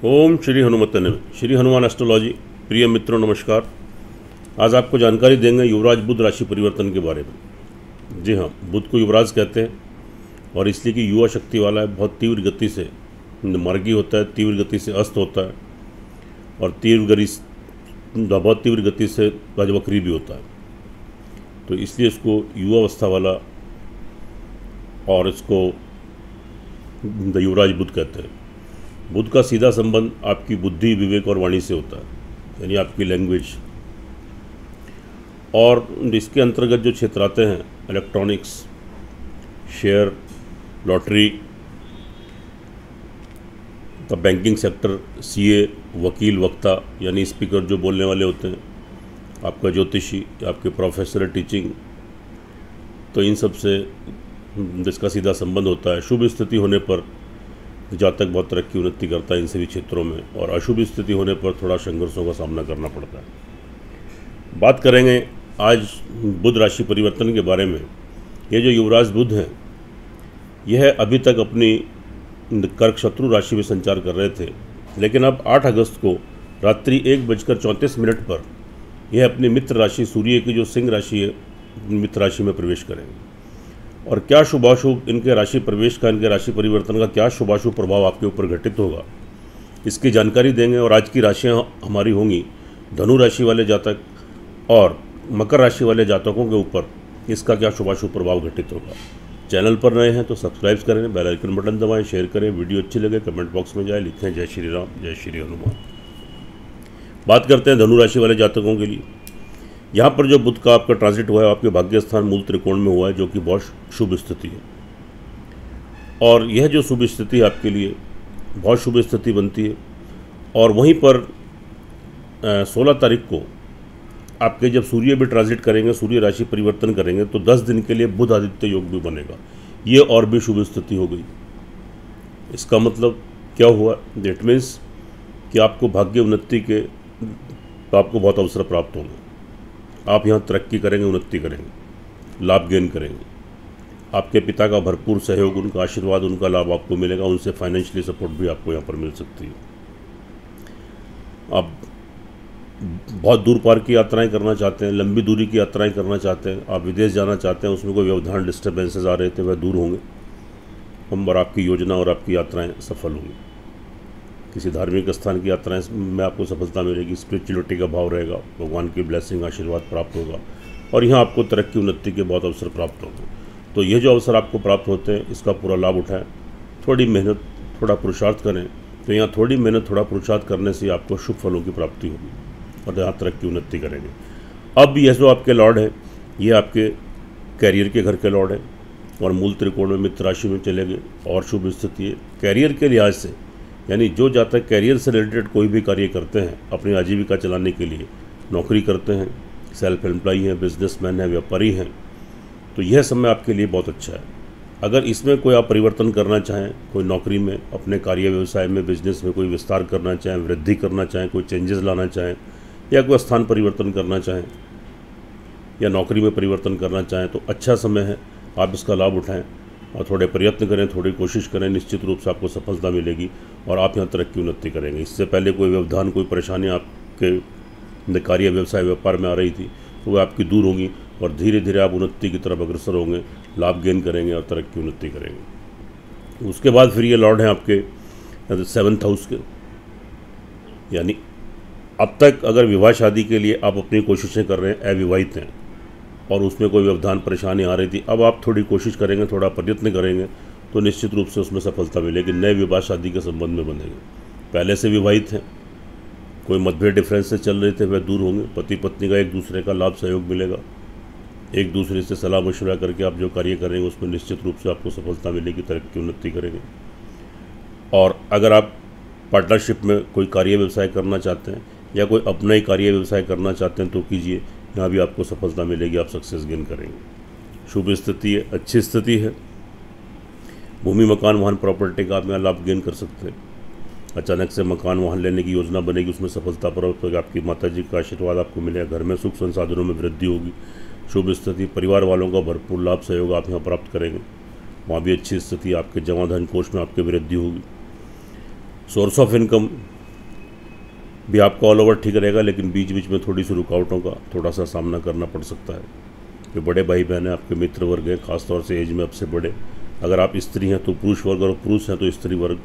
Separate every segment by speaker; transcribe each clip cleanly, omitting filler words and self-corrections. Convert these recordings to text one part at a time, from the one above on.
Speaker 1: ओम श्री हनुमते नमः। श्री हनुमान एस्ट्रोलॉजी प्रिय मित्रों नमस्कार। आज आपको जानकारी देंगे युवराज बुध राशि परिवर्तन के बारे में। जी हाँ, बुध को युवराज कहते हैं और इसलिए कि युवा शक्ति वाला है, बहुत तीव्र गति से मार्गी होता है, तीव्र गति से अस्त होता है और बहुत तीव्र गति से गजवक्री भी होता है। तो इसलिए इसको युवावस्था वाला और इसको युवराज बुध कहते हैं। बुध का सीधा संबंध आपकी बुद्धि, विवेक और वाणी से होता है, यानी आपकी लैंग्वेज। और इसके अंतर्गत जो क्षेत्र आते हैं इलेक्ट्रॉनिक्स, शेयर, लॉटरी, तो बैंकिंग सेक्टर, सीए, वकील, वक्ता यानी स्पीकर जो बोलने वाले होते हैं, आपका ज्योतिषी, आपके प्रोफेसर, टीचिंग, तो इन सब से जिसका सीधा संबंध होता है। शुभ स्थिति होने पर जातक बहुत तरक्की उन्नति करता है इन सभी क्षेत्रों में, और अशुभ स्थिति होने पर थोड़ा संघर्षों का सामना करना पड़ता है। बात करेंगे आज बुध राशि परिवर्तन के बारे में। ये जो युवराज बुध हैं, यह अभी तक अपनी कर्क शत्रु राशि में संचार कर रहे थे, लेकिन अब 8 अगस्त को रात्रि 1:34 पर यह अपनी मित्र राशि सूर्य की जो सिंह राशि है, मित्र राशि में प्रवेश करेंगे। और क्या शुभाशुभ इनके राशि प्रवेश का, इनके राशि परिवर्तन का क्या शुभाशुभ प्रभाव आपके ऊपर घटित होगा, इसकी जानकारी देंगे। और आज की राशियां हमारी होंगी धनु राशि वाले जातक और मकर राशि वाले जातकों के ऊपर इसका क्या शुभाशुभ प्रभाव घटित होगा। चैनल पर नए हैं तो सब्सक्राइब करें, बेल आइकन बटन दबाएं, शेयर करें, वीडियो अच्छी लगे कमेंट बॉक्स में जाए लिखें जय श्री राम, जय श्री हनुमान। बात करते हैं धनु राशि वाले जातकों के लिए। यहाँ पर जो बुध का आपका ट्रांजिट हुआ है, आपके भाग्य स्थान मूल त्रिकोण में हुआ है, जो कि बहुत शुभ स्थिति है। और यह जो शुभ स्थिति है आपके लिए बहुत शुभ स्थिति बनती है। और वहीं पर 16 तारीख को आपके जब सूर्य भी ट्रांजिट करेंगे, सूर्य राशि परिवर्तन करेंगे, तो 10 दिन के लिए बुध आदित्य योग भी बनेगा। ये और भी शुभ स्थिति हो गई। इसका मतलब क्या हुआ? दैट मीन्स कि आपको भाग्य उन्नति के तो आपको बहुत अवसर प्राप्त होंगे। आप यहाँ तरक्की करेंगे, उन्नति करेंगे, लाभ गेन करेंगे। आपके पिता का भरपूर सहयोग, उनका आशीर्वाद, उनका लाभ आपको मिलेगा। उनसे फाइनेंशियली सपोर्ट भी आपको यहाँ पर मिल सकती है। आप बहुत दूर पार की यात्राएं करना चाहते हैं, लंबी दूरी की यात्राएं करना चाहते हैं, आप विदेश जाना चाहते हैं, उसमें कोई व्यवधान, डिस्टर्बेंसेस आ रहे थे, वह दूर होंगे और आपकी योजना और आपकी यात्राएँ सफल होंगी। किसी धार्मिक स्थान की यात्राएं में आपको सफलता मिलेगी, स्पिरिचुअलिटी का भाव रहेगा, भगवान की ब्लेसिंग, आशीर्वाद प्राप्त होगा और यहाँ आपको तरक्की उन्नति के बहुत अवसर प्राप्त होंगे। तो ये जो अवसर आपको प्राप्त होते हैं, इसका पूरा लाभ उठाएं। थोड़ी मेहनत, थोड़ा पुरुषार्थ करें, तो यहाँ थोड़ी मेहनत, थोड़ा पुरुषार्थ करने से आपको शुभ फलों की प्राप्ति होगी और यहाँ तरक्की उन्नति करेंगे। अब यह जो आपके लॉर्ड है, ये आपके कैरियर के घर के लॉर्ड है और मूल त्रिकोण में मित्र राशि में चले गए और शुभ स्थिति है कैरियर के लिहाज से। यानी जो जातक कैरियर से रिलेटेड कोई भी कार्य करते हैं, अपनी आजीविका चलाने के लिए नौकरी करते हैं, सेल्फ एम्प्लॉय हैं, बिजनेसमैन हैं, व्यापारी हैं, तो यह समय आपके लिए बहुत अच्छा है। अगर इसमें कोई आप परिवर्तन करना चाहें, कोई नौकरी में, अपने कार्य व्यवसाय में, बिजनेस में कोई विस्तार करना चाहें, वृद्धि करना चाहें, कोई चेंजेस लाना चाहें या कोई स्थान परिवर्तन करना चाहें या नौकरी में परिवर्तन करना चाहें, तो अच्छा समय है, आप इसका लाभ उठाएँ और थोड़े प्रयत्न करें, थोड़ी कोशिश करें। निश्चित रूप से आपको सफलता मिलेगी और आप यहाँ तरक्की उन्नति करेंगे। इससे पहले कोई व्यवधान, कोई परेशानी आपके कार्य व्यवसाय व्यापार में आ रही थी, तो वो आपकी दूर होंगी और धीरे धीरे आप उन्नति की तरफ अग्रसर होंगे, लाभ गेन करेंगे और तरक्की उन्नति करेंगे। उसके बाद फिर ये लॉर्ड हैं आपके 7th हाउस के, यानी अब तक अगर विवाह शादी के लिए आप अपनी कोशिशें कर रहे हैं, अविवाहित हैं और उसमें कोई व्यवधान परेशानी आ रही थी, अब आप थोड़ी कोशिश करेंगे, थोड़ा प्रयत्न करेंगे, तो निश्चित रूप से उसमें सफलता मिलेगी। नए विवाह शादी के संबंध में बनेंगे। पहले से विवाहित हैं, कोई मतभेद डिफरेंस से चल रहे थे, वह दूर होंगे। पति पत्नी का एक दूसरे का लाभ सहयोग मिलेगा। एक दूसरे से सलाह मशवरा करके आप जो कार्य करेंगे उसमें निश्चित रूप से आपको सफलता मिलेगी, तरक्की उन्नति करेंगे। और अगर आप पार्टनरशिप में कोई कार्य व्यवसाय करना चाहते हैं या कोई अपना ही कार्य व्यवसाय करना चाहते हैं तो कीजिए, यहाँ भी आपको सफलता मिलेगी, आप सक्सेस गेन करेंगे। शुभ स्थिति है, अच्छी स्थिति है। भूमि, मकान, वाहन, प्रॉपर्टी का आप यहाँ लाभ गेन कर सकते हैं। अचानक से मकान, वाहन लेने की योजना बनेगी, उसमें सफलता प्राप्त होगी। आपकी माता जी का आशीर्वाद आपको मिलेगा। घर में सुख संसाधनों में वृद्धि होगी। शुभ स्थिति, परिवार वालों का भरपूर लाभ सहयोग आप यहाँ प्राप्त करेंगे। वहाँ भी अच्छी स्थिति, आपके जमा धन कोष में आपकी वृद्धि होगी। सोर्स ऑफ इनकम भी आपका ऑल ओवर ठीक रहेगा, लेकिन बीच बीच में थोड़ी सी रुकावटों का थोड़ा सा सामना करना पड़ सकता है। जो बड़े भाई बहन हैं, आपके मित्र वर्ग हैं, खासतौर से एज में आपसे बड़े, अगर आप स्त्री हैं तो पुरुष वर्ग, और पुरुष हैं तो स्त्री वर्ग,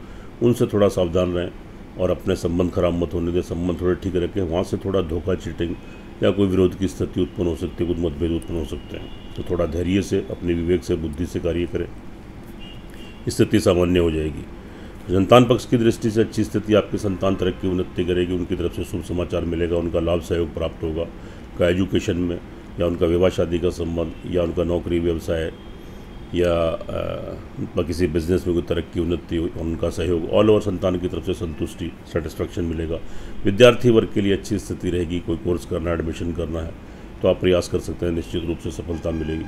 Speaker 1: उनसे थोड़ा सावधान रहें और अपने संबंध खराब मत होने दें। संबंध थोड़े ठीक रखें, वहाँ से थोड़ा धोखा, चीटिंग या कोई विरोध की स्थिति उत्पन्न हो सकती है, कुछ मतभेद उत्पन्न हो सकते हैं। तो थोड़ा धैर्य से, अपने विवेक से, बुद्धि से कार्य करें, स्थिति सामान्य हो जाएगी। संतान पक्ष की दृष्टि से अच्छी स्थिति, आपकी संतान तरक्की उन्नति करेगी, उनकी तरफ से शुभ समाचार मिलेगा, उनका लाभ सहयोग प्राप्त होगा, उनका एजुकेशन में या उनका विवाह शादी का संबंध या उनका नौकरी व्यवसाय या किसी बिजनेस में कोई तरक्की उन्नति, उनका सहयोग, ऑल ओवर संतान की तरफ से संतुष्टि, सेटिस्फैक्शन मिलेगा। विद्यार्थी वर्ग के लिए अच्छी स्थिति रहेगी। कोई कोर्स करना है, एडमिशन करना है तो आप प्रयास कर सकते हैं, निश्चित रूप से सफलता मिलेगी।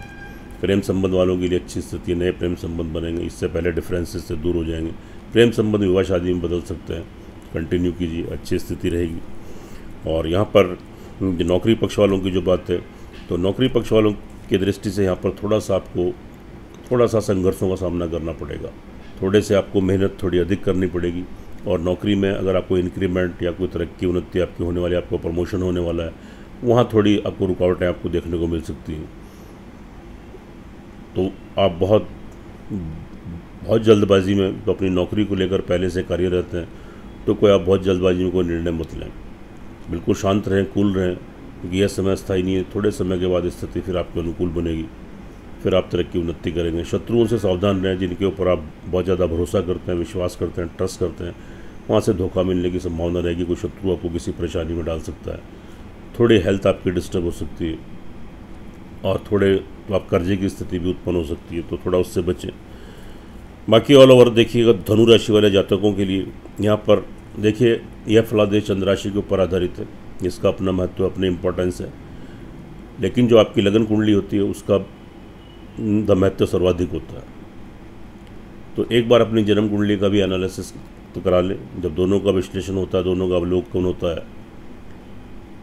Speaker 1: प्रेम संबंध वालों के लिए अच्छी स्थिति, नए प्रेम संबंध बनेंगे, इससे पहले डिफरेंसेस से दूर हो जाएंगे। प्रेम संबंध विवाह शादी में बदल सकते हैं, कंटिन्यू कीजिए, अच्छी स्थिति रहेगी। और यहाँ पर नौकरी पक्ष वालों की जो बात है, तो नौकरी पक्ष वालों की दृष्टि से यहाँ पर थोड़ा सा संघर्षों का सामना करना पड़ेगा, थोड़े से आपको मेहनत थोड़ी अधिक करनी पड़ेगी। और नौकरी में अगर आपको इंक्रीमेंट या कोई तरक्की उन्नति आपकी होने वाली, आपको प्रमोशन होने वाला है, वहाँ थोड़ी आपको रुकावटें आपको देखने को मिल सकती हैं। तो आप बहुत जल्दबाजी में तो अपनी नौकरी को लेकर पहले से कार्यरत हैं, तो कोई आप बहुत जल्दबाजी में कोई निर्णय मत लें। बिल्कुल शांत रहें, कूल रहें, क्योंकि यह समय स्थायी नहीं है। थोड़े समय के बाद स्थिति फिर आपके अनुकूल बनेगी, फिर आप तरक्की उन्नति करेंगे। शत्रुओं से सावधान रहें, जिनके ऊपर आप बहुत ज़्यादा भरोसा करते हैं, विश्वास करते हैं, ट्रस्ट करते हैं, वहाँ से धोखा मिलने की संभावना रहेगी। कोई शत्रु आपको किसी परेशानी में डाल सकता है। थोड़ी हेल्थ आपकी डिस्टर्ब हो सकती है और थोड़े तो आप कर्जे की स्थिति भी उत्पन्न हो सकती है, तो थोड़ा उससे बचें। बाकी ऑल ओवर देखिएगा धनु राशि वाले जातकों के लिए, यहाँ पर देखिए यह फलादेश चंद्र राशि के ऊपर आधारित है, इसका अपना महत्व, अपनी इम्पोर्टेंस है, लेकिन जो आपकी लगन कुंडली होती है उसका महत्व सर्वाधिक होता है। तो एक बार अपनी जन्म कुंडली का भी एनालिसिस तो करा लें। जब दोनों का विश्लेषण होता है, दोनों का अवलोकन होता है,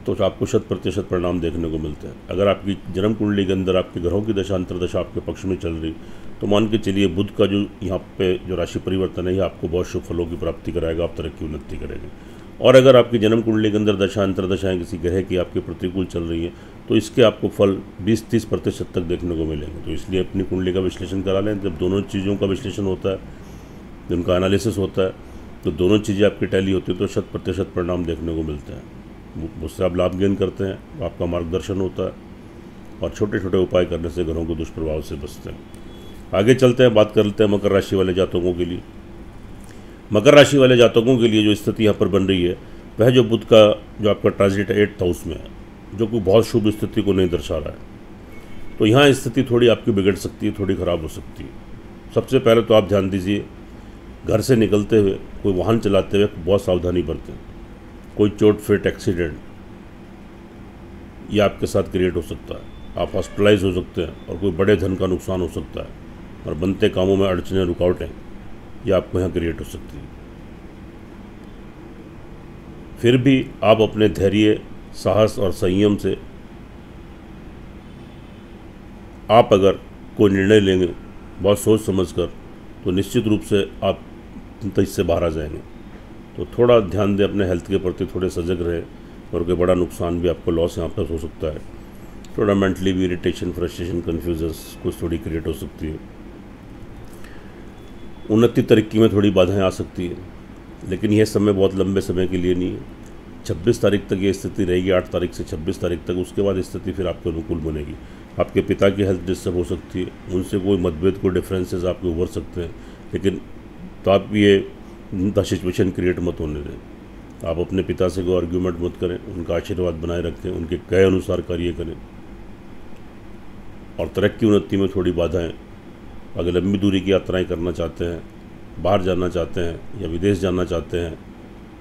Speaker 1: तो आपको 100% परिणाम देखने को मिलते हैं। अगर आपकी जन्म कुंडली के अंदर आपके ग्रहों की दशा अंतर्दशा आपके पक्ष में चल रही, तो मान के चलिए बुध का जो यहाँ पे जो राशि परिवर्तन है, ये आपको बहुत शुभ फलों की प्राप्ति कराएगा, आप तरक्की उन्नति करेंगे। और अगर आपकी जन्म कुंडली के अंदर दशा अंतर्दशाएँ किसी ग्रह की आपके प्रतिकूल चल रही हैं, तो इसके आपको फल 20-30% तक देखने को मिलेंगे। तो इसलिए अपनी कुंडली का विश्लेषण करा लें। जब दोनों चीज़ों का विश्लेषण होता है, उनका एनालिसिस होता है, तो दोनों चीज़ें आपकी टैली होती है, तो 100% परिणाम देखने को मिलते हैं। उससे आप लाभ गेन करते हैं, आपका मार्गदर्शन होता है, और छोटे छोटे उपाय करने से ग्रहों को दुष्प्रभाव से बचते हैं। आगे चलते हैं, बात कर लेते हैं मकर राशि वाले जातकों के लिए। मकर राशि वाले जातकों के लिए जो स्थिति यहाँ पर बन रही है, वह जो बुध का जो आपका ट्रांजिट 8th हाउस में है, जो कि बहुत शुभ स्थिति को नहीं दर्शा रहा है। तो यहाँ स्थिति थोड़ी आपकी बिगड़ सकती है, थोड़ी ख़राब हो सकती है। सबसे पहले तो आप ध्यान दीजिए, घर से निकलते हुए, कोई वाहन चलाते हुए बहुत सावधानी बरतें। कोई चोट फिट एक्सीडेंट ये आपके साथ क्रिएट हो सकता है, आप हॉस्पिटलाइज हो सकते हैं, और कोई बड़े धन का नुकसान हो सकता है, और बनते कामों में अड़चनें, रुकावटें ये आपको यहाँ क्रिएट हो सकती है। फिर भी आप अपने धैर्य, साहस और संयम से आप अगर कोई निर्णय लेंगे बहुत सोच समझकर, तो निश्चित रूप से आप इससे बाहर आ जाएंगे। तो थोड़ा ध्यान दें अपने हेल्थ के प्रति, थोड़े सजग रहे, और कोई बड़ा नुकसान भी आपको लॉस यहाँ पर हो सकता है। थोड़ा मेंटली भी इरिटेशन, फ्रस्ट्रेशन, कन्फ्यूजन्स कुछ थोड़ी क्रिएट हो सकती है। उन्नति तरक्की में थोड़ी बाधाएं आ सकती है, लेकिन यह समय बहुत लंबे समय के लिए नहीं है। 26 तारीख तक ये स्थिति रहेगी, 8 तारीख से 26 तारीख तक। उसके बाद स्थिति फिर आपके अनुकूल बनेगी। आपके पिता की हेल्थ डिस्टर्ब हो सकती है, उनसे कोई मतभेद, कोई डिफरेंसेस आपके उभर सकते हैं, लेकिन तो आप ये सिचुएशन क्रिएट मत होने दें। आप अपने पिता से कोई आर्ग्यूमेंट मत करें, उनका आशीर्वाद बनाए रखें, उनके कहे अनुसार कार्य करें। और तरक्की उन्नति में थोड़ी बाधाएं, अगर लंबी दूरी की यात्राएं करना चाहते हैं, बाहर जाना चाहते हैं या विदेश जाना चाहते हैं,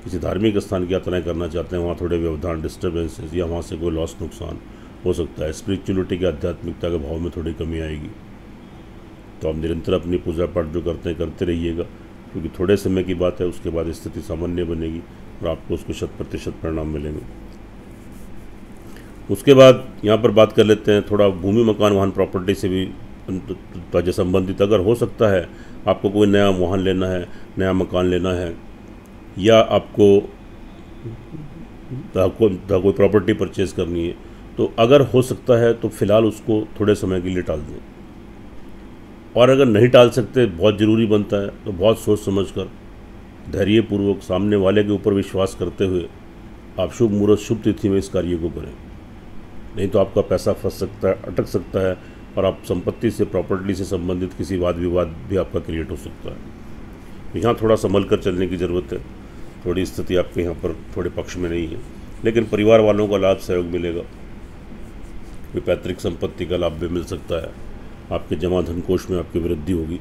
Speaker 1: किसी धार्मिक स्थान की यात्राएं करना चाहते हैं, वहाँ थोड़े व्यवधान, डिस्टर्बेंसेस या वहाँ से कोई लॉस, नुकसान हो सकता है। स्पिरिचुअलिटी की, आध्यात्मिकता के भाव में थोड़ी कमी आएगी। तो आप निरंतर अपनी पूजा पाठ जो करते हैं करते रहिएगा, क्योंकि थोड़े समय की बात है, उसके बाद स्थिति सामान्य बनेगी और आपको उसको 100% परिणाम मिलेंगे। उसके बाद यहाँ पर बात कर लेते हैं थोड़ा भूमि, मकान, वाहन, प्रॉपर्टी से भी संबंधित। अगर हो सकता है आपको कोई नया वाहन लेना है, नया मकान लेना है, या आपको कोई प्रॉपर्टी परचेज़ करनी है, तो अगर हो सकता है तो फ़िलहाल उसको थोड़े समय के लिए टाल दें। और अगर नहीं टाल सकते, बहुत ज़रूरी बनता है, तो बहुत सोच समझ कर धैर्यपूर्वक सामने वाले के ऊपर विश्वास करते हुए आप शुभ मुहूर्त शुभ तिथि में इस कार्य को करें। नहीं तो आपका पैसा फंस सकता है, अटक सकता है, और आप संपत्ति से, प्रॉपर्टी से संबंधित किसी वाद विवाद भी आपका क्रिएट हो सकता है। यहाँ थोड़ा संभल कर चलने की ज़रूरत है। थोड़ी स्थिति आपके यहाँ पर थोड़े पक्ष में नहीं है, लेकिन परिवार वालों का लाभ सहयोग मिलेगा। कोई पैतृक संपत्ति का लाभ भी मिल सकता है, आपके जमा धन कोष में आपकी वृद्धि होगी।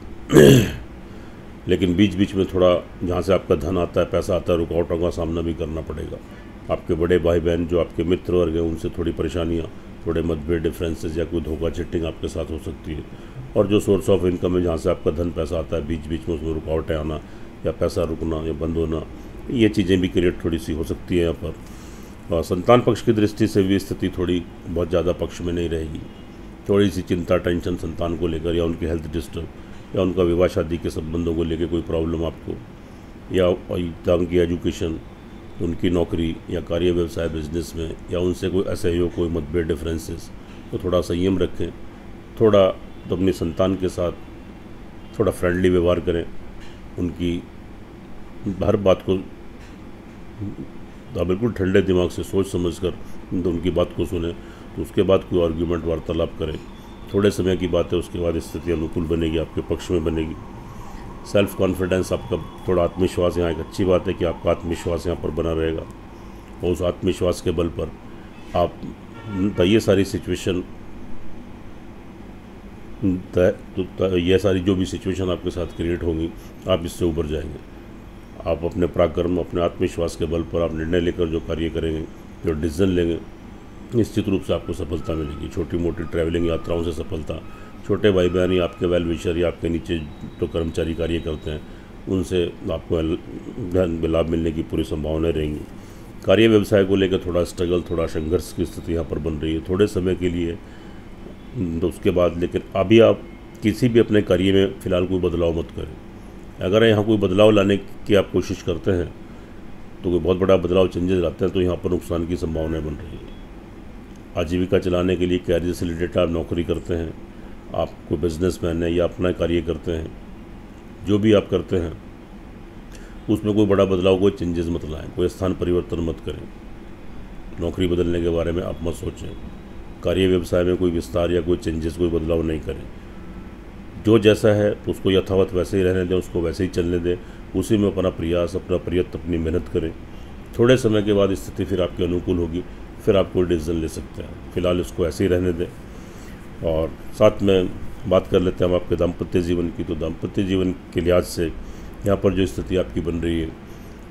Speaker 1: लेकिन बीच बीच में थोड़ा जहाँ से आपका धन आता है, पैसा आता है, रुकावटों का सामना भी करना पड़ेगा। आपके बड़े भाई बहन जो आपके मित्र वर्ग हैं, उनसे थोड़ी परेशानियाँ, थोड़े मतभेद, डिफरेंसेस या कोई धोखा चिट्टिंग आपके साथ हो सकती है। और जो सोर्स ऑफ इनकम है, जहाँ से आपका धन पैसा आता है, बीच बीच में उसमें रुकावटें आना या पैसा रुकना या बंद होना, ये चीज़ें भी क्रिएट थोड़ी सी हो सकती है यहाँ पर। और संतान पक्ष की दृष्टि से भी स्थिति थोड़ी बहुत ज़्यादा पक्ष में नहीं रहेगी। थोड़ी सी चिंता, टेंशन संतान को लेकर, या उनकी हेल्थ डिस्टर्ब, या उनका विवाह शादी के संबंधों को लेकर कोई प्रॉब्लम आपको, या उनकी एजुकेशन, उनकी नौकरी या कार्य व्यवसाय बिजनेस में, या उनसे कोई असहयोग, कोई मतभेद, डिफरेंसेस, तो थोड़ा संयम रखें। थोड़ा तो अपनी संतान के साथ थोड़ा फ्रेंडली व्यवहार करें, उनकी हर बात को बिल्कुल ठंडे दिमाग से सोच समझ कर तो उनकी बात को सुने, तो उसके बाद कोई आर्ग्यूमेंट, वार्तालाप करें। थोड़े समय की बात है, उसके बाद स्थिति अनुकूल बनेगी, आपके पक्ष में बनेगी। सेल्फ कॉन्फिडेंस, आपका थोड़ा आत्मविश्वास, यहाँ एक अच्छी बात है कि आपका आत्मविश्वास यहाँ पर बना रहेगा, और उस आत्मविश्वास के बल पर आप ये सारी सिचुएशन, ये सारी जो भी सिचुएशन आपके साथ क्रिएट होंगी, आप इससे उबर जाएंगे। आप अपने पराक्रम, अपने आत्मविश्वास के बल पर आप निर्णय लेकर जो कार्य करेंगे, जो डिसीजन लेंगे, निश्चित रूप से आपको सफलता मिलेगी। छोटी मोटी ट्रैवलिंग यात्राओं से सफलता, छोटे भाई बहन या आपके वेल विशर या आपके नीचे जो कर्मचारी कार्य करते हैं, उनसे आपको लाभ मिलने की पूरी संभावनाएं रहेंगी। कार्य व्यवसाय को लेकर थोड़ा स्ट्रगल, थोड़ा संघर्ष की स्थिति यहाँ पर बन रही है थोड़े समय के लिए, तो उसके बाद लेकिन अभी आप किसी भी अपने कार्य में फ़िलहाल कोई बदलाव मत करें। अगर यहाँ कोई बदलाव लाने की आप कोशिश करते हैं, तो कोई बहुत बड़ा बदलाव, चेंजेस लाते हैं, तो यहाँ पर नुकसान की संभावनाएं बन रही है। आजीविका चलाने के लिए कैरियर से रिलेटेड आप नौकरी करते हैं, आप कोई बिजनेसमैन है या अपना कार्य करते हैं, जो भी आप करते हैं उसमें कोई बड़ा बदलाव, कोई चेंजेस मत लाएं, कोई स्थान परिवर्तन मत करें। नौकरी बदलने के बारे में आप मत सोचें। कार्य व्यवसाय में कोई विस्तार या कोई चेंजेस, कोई बदलाव नहीं करें। जो जैसा है तो उसको यथावत वैसे ही रहने दें, उसको वैसे ही चलने दें, उसी में अपना प्रयास, अपना प्रयत्न, अपनी मेहनत करें। थोड़े समय के बाद स्थिति फिर आपके अनुकूल होगी, फिर आप कोई डिसीजन ले सकते हैं। फिलहाल इसको ऐसे ही रहने दें। और साथ में बात कर लेते हैं हम आपके दाम्पत्य जीवन की। तो दाम्पत्य जीवन के लिहाज से यहाँ पर जो स्थिति आपकी बन रही है,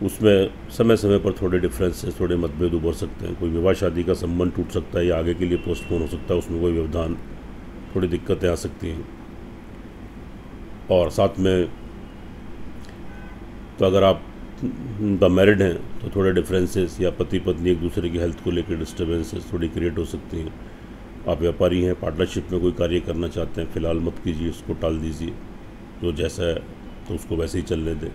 Speaker 1: उसमें समय समय पर थोड़े डिफरेंसेस, थोड़े मतभेद उभर सकते हैं। कोई विवाह शादी का संबंध टूट सकता है या आगे के लिए पोस्टपोन हो सकता है, उसमें कोई व्यवधान, थोड़ी दिक्कतें आ सकती हैं। और साथ में तो अगर आप मैरिड हैं तो थोड़े डिफरेंसेस या पति पत्नी एक दूसरे की हेल्थ को लेकर डिस्टर्बेंसेस थोड़ी क्रिएट हो सकती हैं। आप व्यापारी हैं, पार्टनरशिप में कोई कार्य करना चाहते हैं, फ़िलहाल मत कीजिए, उसको टाल दीजिए। जो जैसा है तो उसको वैसे ही चलने दें।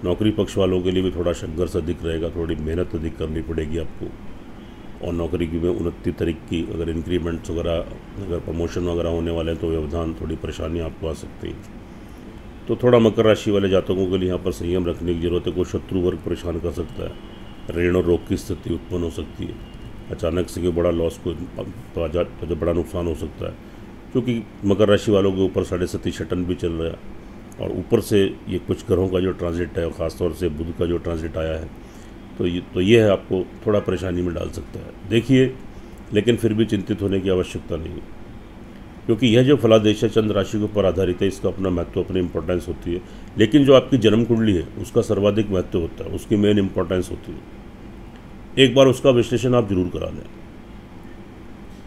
Speaker 1: नौकरी पक्ष वालों के लिए भी थोड़ा संघर्ष अधिक रहेगा, थोड़ी मेहनत अधिक करनी पड़ेगी आपको। और नौकरी की में उन्नति तरीके, अगर इंक्रीमेंट्स वगैरह, अगर प्रमोशन वगैरह होने वाले हैं तो व्यवधान, थोड़ी परेशानी आपको आ सकती है। तो थोड़ा मकर राशि वाले जातकों के लिए यहाँ पर संयम रखने की ज़रूरत है। कोई शत्रु वर्ग परेशान कर सकता है, ऋण और रोग की स्थिति उत्पन्न हो सकती है, अचानक से कोई बड़ा लॉस, कोई तो बड़ा नुकसान हो सकता है। क्योंकि मकर राशि वालों के ऊपर 7.5 शटन भी चल रहा है, और ऊपर से ये कुछ ग्रहों का जो ट्रांजिट है, ख़ासतौर से बुध का जो ट्रांजिट आया है, तो ये है आपको थोड़ा परेशानी में डाल सकता है। देखिए, लेकिन फिर भी चिंतित होने की आवश्यकता नहीं है, क्योंकि यह जो फलादेश है चंद्र राशि के ऊपर आधारित है, इसका अपना महत्व, अपनी इंपॉर्टेंस होती है। लेकिन जो आपकी जन्म कुंडली है उसका सर्वाधिक महत्व होता है, उसकी मेन इंपॉर्टेंस होती है। एक बार उसका विश्लेषण आप जरूर करा लें,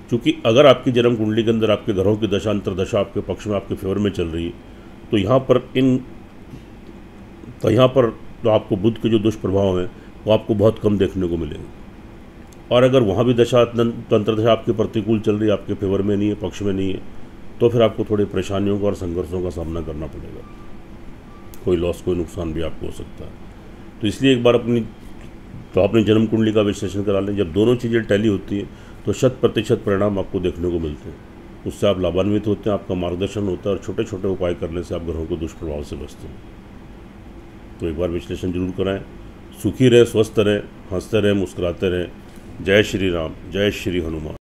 Speaker 1: क्योंकि अगर आपकी जन्म कुंडली के अंदर आपके ग्रहों की दशा, अंतर्दशा आपके पक्ष में, आपके फेवर में चल रही है, तो यहाँ पर तो आपको बुध के जो दुष्प्रभाव हैं वो आपको बहुत कम देखने को मिलेंगे। और अगर वहाँ भी दशा, अंतर्दशा आपके प्रतिकूल चल रही है, आपके फेवर में नहीं है, पक्ष में नहीं है, तो फिर आपको थोड़ी परेशानियों का और संघर्षों का सामना करना पड़ेगा। कोई लॉस, कोई नुकसान भी आपको हो सकता है। तो इसलिए एक बार अपनी तो अपनी जन्म कुंडली का विश्लेषण करा लें। जब दोनों चीज़ें टैली होती हैं तो 100% परिणाम आपको देखने को मिलते हैं। उससे आप लाभान्वित होते हैं, आपका मार्गदर्शन होता है और छोटे छोटे उपाय करने से आप ग्रहों को दुष्प्रभाव से बचते हैं। तो एक बार विश्लेषण जरूर कराएं। सुखी रहे, स्वस्थ रहें, हंसते रहें, मुस्कुराते रहें। जय श्री राम, जय श्री हनुमान।